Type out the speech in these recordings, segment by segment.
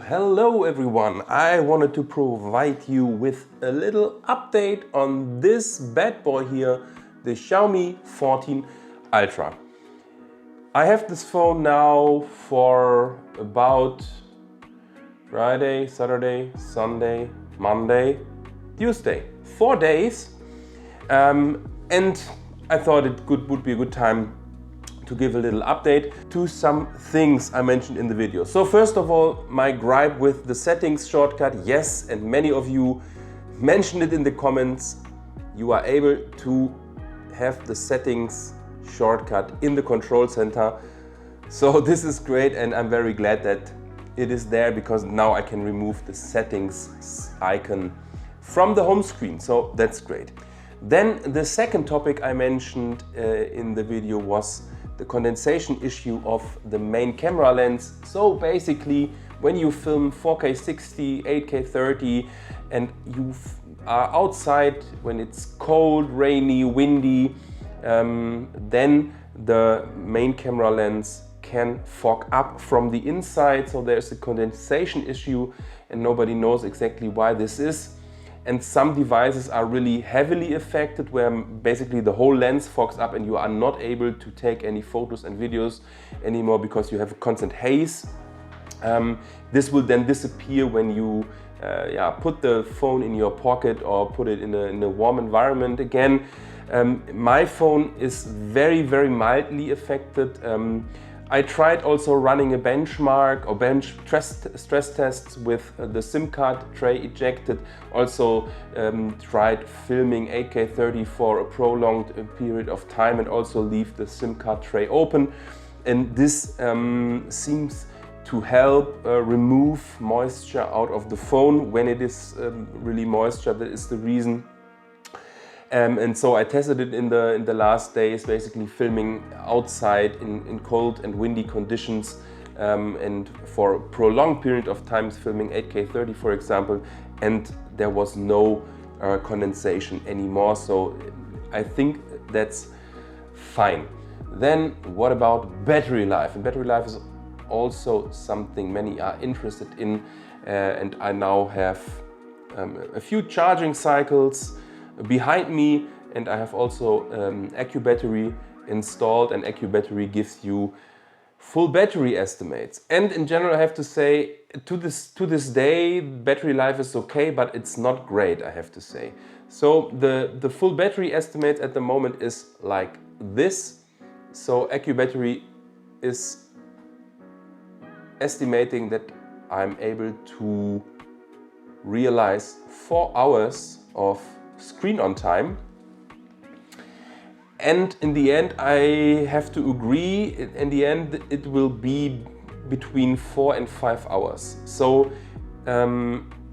Hello everyone, I wanted to provide you with a little update on this bad boy here, the Xiaomi 14 Ultra. I have this phone now for about Friday, Saturday, Sunday, Monday, Tuesday, 4 days, and I thought it would be a good time to give a little update to some things I mentioned in the video. So first of all, my gripe with the settings shortcut, yes, and many of you mentioned it in the comments, you are able to have the settings shortcut in the control center. So this is great and I'm very glad that it is there, because now I can remove the settings icon from the home screen, so that's great. Then the second topic I mentioned in the video was the condensation issue of the main camera lens. So basically, when you film 4K 60, 8K 30 and you are outside when it's cold, rainy, windy, then the main camera lens can fog up from the inside. So there's a condensation issue and nobody knows exactly why this is. And some devices are really heavily affected, where basically the whole lens fogs up and you are not able to take any photos and videos anymore because you have a constant haze. This will then disappear when you put the phone in your pocket or put it in a warm environment again. My phone is very, very mildly affected. I tried also running a benchmark or stress tests with the SIM card tray ejected. Also tried filming 8K 30 for a prolonged period of time and also leave the SIM card tray open. And this seems to help remove moisture out of the phone when it is really moisture. That is the reason. And so I tested it in the last days, basically filming outside in cold and windy conditions, and for a prolonged period of time filming 8K 30 for example, and there was no condensation anymore, so I think that's fine. Then what about battery life? And battery life is also something many are interested in, and I now have a few charging cycles behind me, and I have also AccuBattery installed, and AccuBattery gives you full battery estimates. And in general I have to say, to this day battery life is okay, but it's not great, I have to say. So the full battery estimate at the moment is like this. So AccuBattery is estimating that I'm able to realize 4 hours of screen on time, and in the end I have to agree, in the end it will be between 4 and 5 hours. So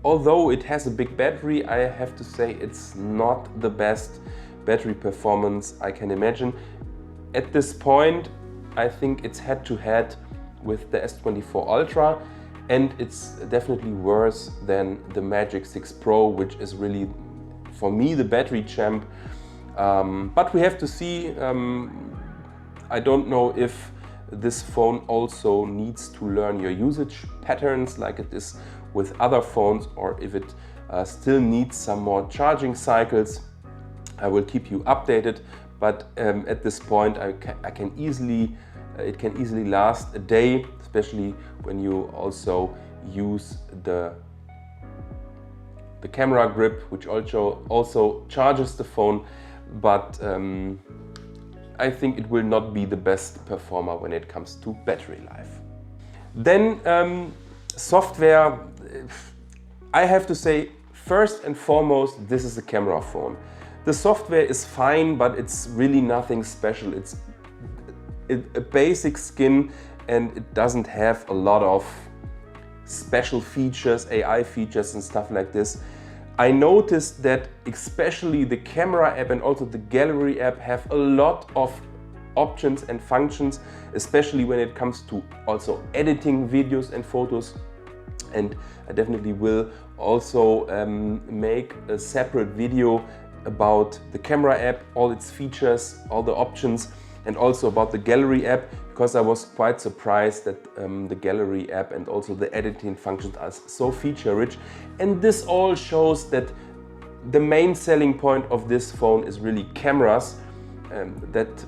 although it has a big battery, I have to say it's not the best battery performance I can imagine. At this point I think it's head to head with the S24 Ultra, and it's definitely worse than the Magic 6 Pro, which is really for me the battery champ. But we have to see. I don't know if this phone also needs to learn your usage patterns like it is with other phones, or if it still needs some more charging cycles. I will keep you updated, but at this point it can easily last a day, especially when you also use the camera grip, which also charges the phone, but I think it will not be the best performer when it comes to battery life. Then software, I have to say, first and foremost, this is a camera phone. The software is fine, but it's really nothing special. It's a basic skin and it doesn't have a lot of special features, AI features and stuff like this. I noticed that especially the camera app and also the gallery app have a lot of options and functions, especially when it comes to also editing videos and photos. And I definitely will also make a separate video about the camera app, all its features, all the options. and also about the gallery app, because I was quite surprised that the gallery app and also the editing functions are so feature rich. And this all shows that the main selling point of this phone is really cameras. That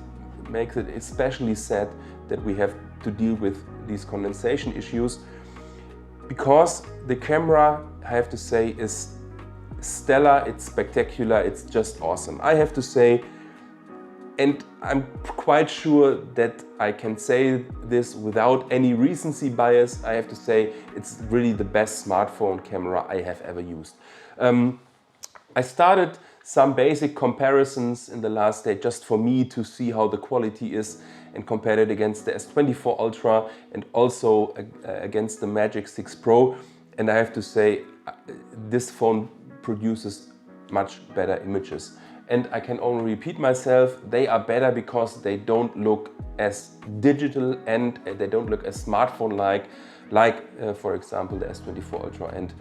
makes it especially sad that we have to deal with these condensation issues, because the camera, I have to say, is stellar, it's spectacular, it's just awesome. I have to say, and I'm quite sure that I can say this without any recency bias, I have to say it's really the best smartphone camera I have ever used. I started some basic comparisons in the last day just for me to see how the quality is, and compared it against the S24 Ultra and also against the Magic 6 Pro. And I have to say, this phone produces much better images. And I can only repeat myself, they are better because they don't look as digital and they don't look as smartphone-like, for example, the S24 Ultra and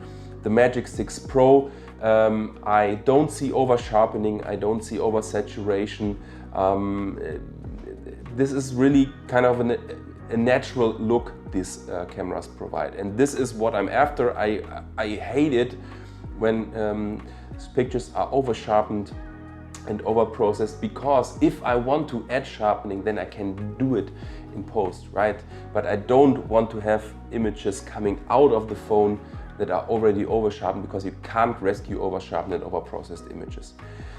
the Magic 6 Pro. I don't see over-sharpening, I don't see over-saturation. This is really kind of a natural look these cameras provide. And this is what I'm after. I hate it when pictures are over-sharpened and over-processed, because if I want to add sharpening, then I can do it in post, right? But I don't want to have images coming out of the phone that are already over-sharpened, because you can't rescue over-sharpened and over-processed images.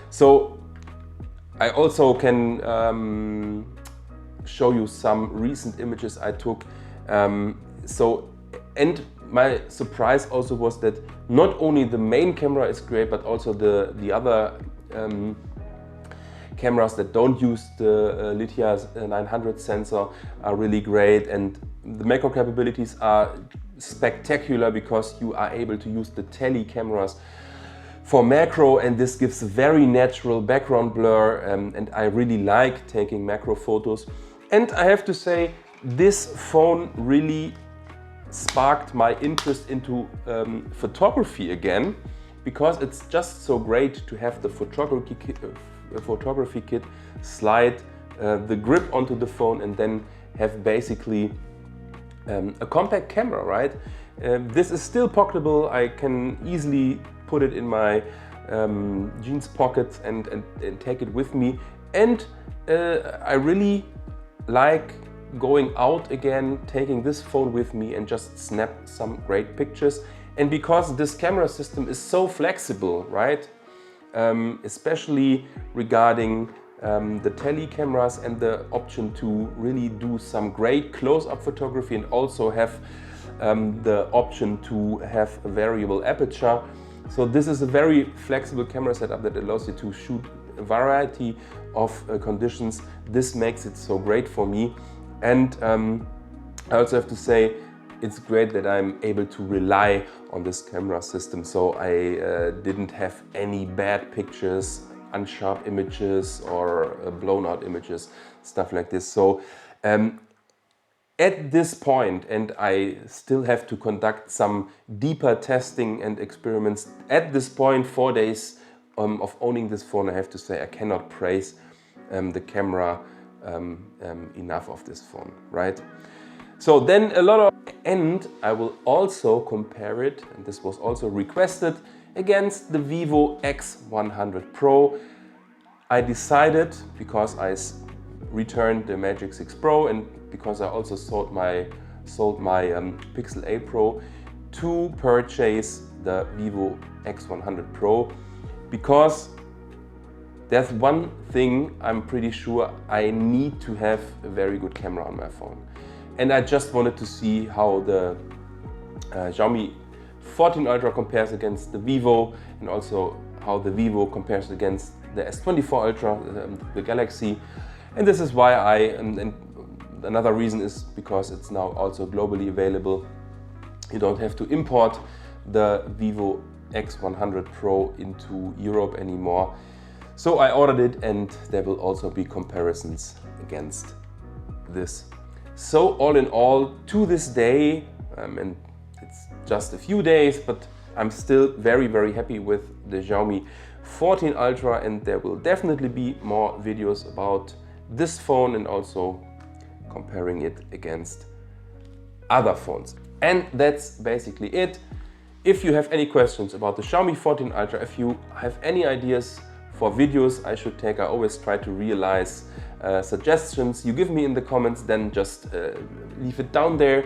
So I also can show you some recent images I took. And my surprise also was that not only the main camera is great, but also the other cameras that don't use the Lydia 900 sensor are really great, and the macro capabilities are spectacular because you are able to use the tele cameras for macro, and this gives a very natural background blur, and I really like taking macro photos. And I have to say, this phone really sparked my interest into photography again, because it's just so great to have the photography kit slide the grip onto the phone and then have basically a compact camera, right? This is still pocketable. I can easily put it in my jeans pockets and take it with me. And I really like going out again, taking this phone with me and just snap some great pictures. And because this camera system is so flexible, right? Especially regarding the tele cameras and the option to really do some great close-up photography, and also have the option to have a variable aperture. So this is a very flexible camera setup that allows you to shoot a variety of conditions. This makes it so great for me. And I also have to say, it's great that I'm able to rely on this camera system. So I didn't have any bad pictures, unsharp images or blown out images, stuff like this. So at this point, and I still have to conduct some deeper testing and experiments, at this point, 4 days of owning this phone, I have to say I cannot praise the camera enough of this phone, right? So then a lot of, and I will also compare it, and this was also requested, against the Vivo X100 Pro. I decided, because I returned the Magic 6 Pro and because I also sold my Pixel 8 Pro, to purchase the Vivo X100 Pro, because there's one thing I'm pretty sure I need to have a very good camera on my phone. And I just wanted to see how the Xiaomi 14 Ultra compares against the Vivo, and also how the Vivo compares against the S24 Ultra, the Galaxy. And this is why and another reason is because it's now also globally available. You don't have to import the Vivo X100 Pro into Europe anymore. So I ordered it, and there will also be comparisons against this. So all in all, to this day, and it's just a few days, but I'm still very, very happy with the Xiaomi 14 Ultra, and there will definitely be more videos about this phone and also comparing it against other phones. And that's basically it. If you have any questions about the Xiaomi 14 Ultra, if you have any ideas for videos I should take, I always try to realize suggestions you give me in the comments, then just leave it down there.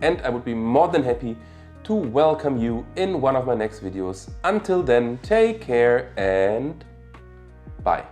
And I would be more than happy to welcome you in one of my next videos. Until then, take care and bye.